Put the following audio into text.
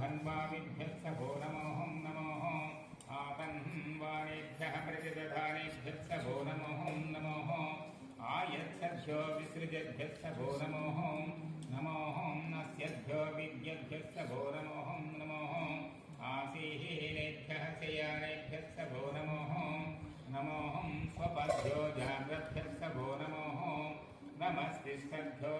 धन्वामिभ्यः सभो नमोऽहं नमोः आतन्वाणेभ्यः प्रतिदधानेभ्यः सभो नमोऽहं नमोः आयच्छद्भ्यो विसृजेभ्यः सभो नमोऽहं नमोऽहं नस्यद्भ्यो विद्येभ्यः सभो नमोऽहं नमोः आसीनेभ्यः शयानेभ्यः सभो नमोऽहं नमोऽहं स्वपद्भ्यो जाग्रद्भ्यः सभो नमोः नमस्तिष्ठद्भ्यो